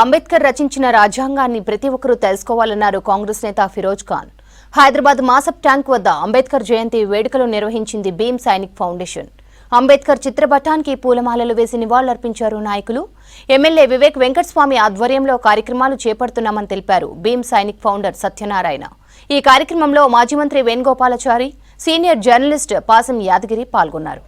అంబేద్కర్ రచించిన రాజ్యాంగాన్ని ప్రతి ఒక్కరూ తెలుసుకోవాలన్నారు కాంగ్రెస్ నేత ఫిరోజ్ ఖాన్. హైదరాబాద్ మాసప్ ట్యాంక్ వద్ద అంబేద్కర్ జయంతి వేడుకలు నిర్వహించింది భీమ్ సైనిక్ ఫౌండేషన్. అంబేద్కర్ చిత్రపటానికి పూలమాలలు వేసి నివాళులర్పించారు నాయకులు. ఎమ్మెల్యే వివేక్ వెంకటస్వామి ఆధ్వర్యంలో కార్యక్రమాలు చేపడుతున్నామని తెలిపారు భీమ్ సైనిక్ ఫౌండర్ సత్యనారాయణ. ఈ కార్యక్రమంలో మాజీ మంత్రి వేణుగోపాలాచారి, సీనియర్ జర్నలిస్ట్ పాసం యాదగిరి పాల్గొన్నారు.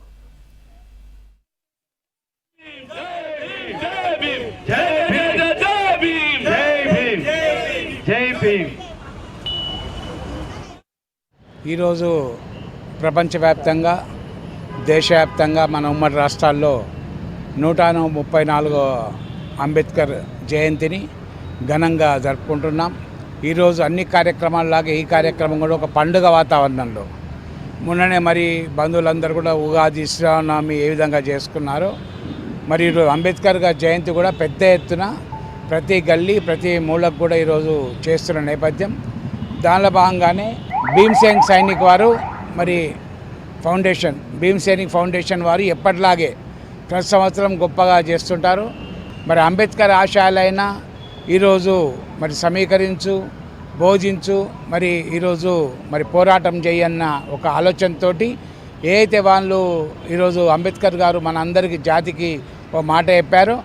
ఈరోజు ప్రపంచవ్యాప్తంగా దేశవ్యాప్తంగా మన ఉమ్మడి రాష్ట్రాల్లో 134వ అంబేద్కర్ జయంతిని ఘనంగా జరుపుకుంటున్నాం. ఈరోజు అన్ని కార్యక్రమాల్లాగా ఈ కార్యక్రమం కూడా ఒక పండుగ వాతావరణంలో మొన్ననే మరి బంధువులందరూ కూడా ఉగాది, శ్రీరామనవమి ఏ విధంగా చేసుకున్నారో మరి ఈరోజు అంబేద్కర్ గారి జయంతి కూడా పెద్ద ఎత్తున ప్రతి గల్లీ ప్రతి మూలకు కూడా ఈరోజు చేస్తున్న నేపథ్యం. దానిలో భాగంగానే భీమ్ సైనిక్ వారు మరి భీమ్ సైనిక్ ఫౌండేషన్ వారు ఎప్పటిలాగే ప్రతి సంవత్సరం గొప్పగా చేస్తుంటారు. మరి అంబేద్కర్ ఆశయాలైనా ఈరోజు మరి సమీకరించు, బోధించు, మరి ఈరోజు మరి పోరాటం చేయన్న ఒక ఆలోచనతో ఏదైతే వాళ్ళు ఈరోజు అంబేద్కర్ గారు మన అందరికీ జాతికి ఒక మాట చెప్పారో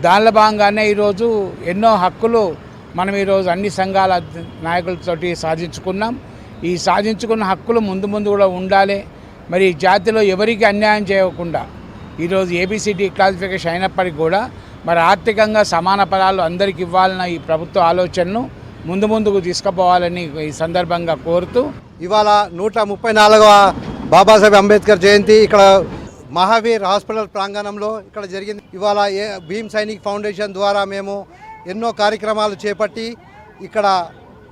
దానిలో భాగంగానే ఈరోజు ఎన్నో హక్కులు మనం ఈరోజు అన్ని సంఘాల నాయకులతోటి సాధించుకున్నాం. ఈ సాధించుకున్న హక్కులు ముందు కూడా ఉండాలి. మరి జాతిలో ఎవరికి అన్యాయం చేయకుండా ఈరోజు ఏబిసిడి క్లాసిఫికేషన్ అయినప్పటికీ కూడా మరి ఆర్థికంగా సమాన ఫలాలు అందరికి ఇవ్వాలన్న ఈ ప్రభుత్వ ఆలోచనను ముందుకు తీసుకుపోవాలని ఈ సందర్భంగా కోరుతూ ఇవాళ 134వ బాబాసాహెబ్ అంబేద్కర్ జయంతి ఇక్కడ మహావీర్ హాస్పిటల్ ప్రాంగణంలో ఇక్కడ జరిగింది. ఇవాళ భీమ్ సైనిక్ ఫౌండేషన్ ద్వారా మేము ఎన్నో కార్యక్రమాలు చేపట్టి ఇక్కడ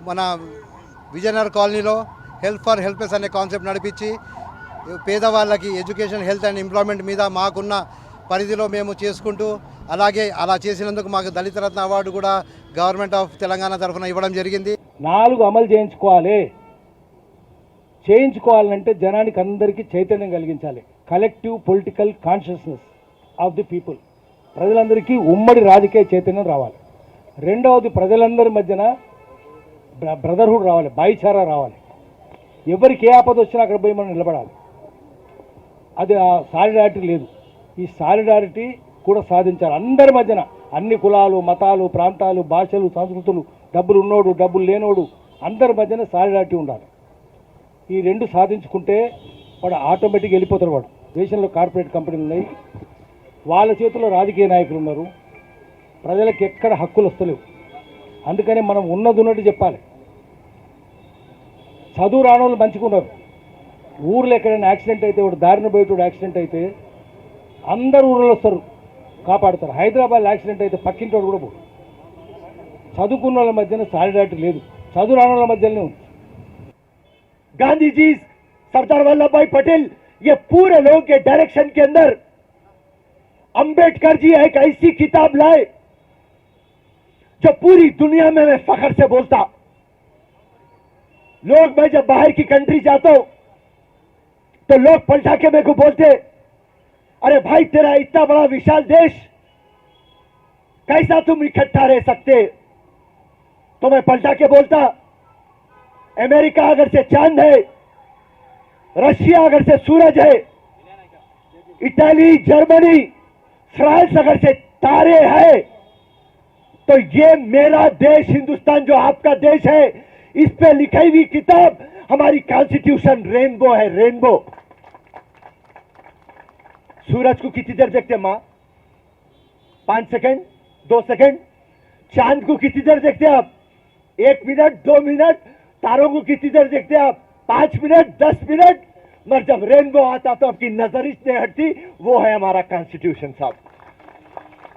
మన విజయనగర్ కాలనీలో హెల్ప్ ఫర్ హెల్ప్లెస్ అనే కాన్సెప్ట్ నడిపించి పేదవాళ్ళకి ఎడ్యుకేషన్, హెల్త్ అండ్ ఎంప్లాయ్మెంట్ మీద మాకున్న పరిధిలో మేము చేసుకుంటూ అలాగే అలా చేసినందుకు మాకు దళిత రత్న అవార్డు కూడా గవర్నమెంట్ ఆఫ్ తెలంగాణ తరఫున ఇవ్వడం జరిగింది. 4 అమలు చేయించుకోవాలంటే జనానికి అందరికీ చైతన్యం కలిగించాలి. Collective political consciousness of the people, ప్రజలందరికీ ఉమ్మడి రాజకీయ చైతన్యం రావాలి. రెండవది ప్రజలందరి మధ్యన బ్రదర్హుడ్ రావాలి, భాయిచారా రావాలి. ఎవరికి ఏ ఆపద వచ్చినా అక్కడ పోయి మనం నిలబడాలి. అది ఆ సాలిడారిటీ లేదు. ఈ సాలిడారిటీ కూడా సాధించాలి. అందరి మధ్యన అన్ని కులాలు, మతాలు, ప్రాంతాలు, భాషలు, సంస్కృతులు, డబ్బులు ఉన్నోడు, డబ్బులు లేనోడు అందరి మధ్యన సాలిడారిటీ ఉండాలి. ఈ రెండు సాధించుకుంటే వాడు ఆటోమేటిక్గా వెళ్ళిపోతారు. వాడు దేశంలో కార్పొరేట్ కంపెనీలు ఉన్నాయి, వాళ్ళ చేతిలో రాజకీయ నాయకులు ఉన్నారు, ప్రజలకు ఎక్కడ హక్కులు వస్తలేవు. అందుకని మనం ఉన్నట్టు చెప్పాలి. చదువు రానోళ్ళు మంచిగా ఉన్నారు. ఊర్లో ఎక్కడైనా యాక్సిడెంట్ అయితే, వాడు దారిన పోయేటోడు యాక్సిడెంట్ అయితే అందరు ఊళ్ళో వస్తారు, కాపాడుతారు. హైదరాబాద్ యాక్సిడెంట్ అయితే పక్కింటోడు కూడా పోడు. చదువుకున్న వాళ్ళ మధ్యన సాలిడారిటీ లేదు, చదువు రాని వాళ్ళ మధ్యలోనే ఉంది. गांधी जी, सरदार वल्लभ भाई पटेल, ये पूरे लोग के डायरेक्शन के अंदर अंबेडकर जी एक ऐसी किताब लाए जो पूरी दुनिया में मैं फख्र से बोलता। लोग, मैं जब बाहर की कंट्री जाता हूं तो लोग पलटा के मेरे को बोलते, अरे भाई तेरा इतना बड़ा विशाल देश, कैसा तुम इकट्ठा रह सकते? तो मैं पलटा के बोलता, अमेरिका अगर से चांद है, रशिया अगर से सूरज है, इटली, जर्मनी, फ्रांस अगर से तारे हैं, तो ये मेरा देश हिंदुस्तान जो आपका देश है, इस पे लिखी हुई किताब हमारी कॉन्स्टिट्यूशन रेनबो है, रेनबो। सूरज को कितनी देर देखते मां? 5 सेकंड, 2 सेकंड। चांद को कितनी देर देखते आप? 1 मिनट, 2 मिनट। तारों को कितनी देर देखते आप? 5 मिनट, 10 मिनट। मगर जब रेनबो आता तो आपकी नजर इससे हटती। वो है हमारा कॉन्स्टिट्यूशन साहब।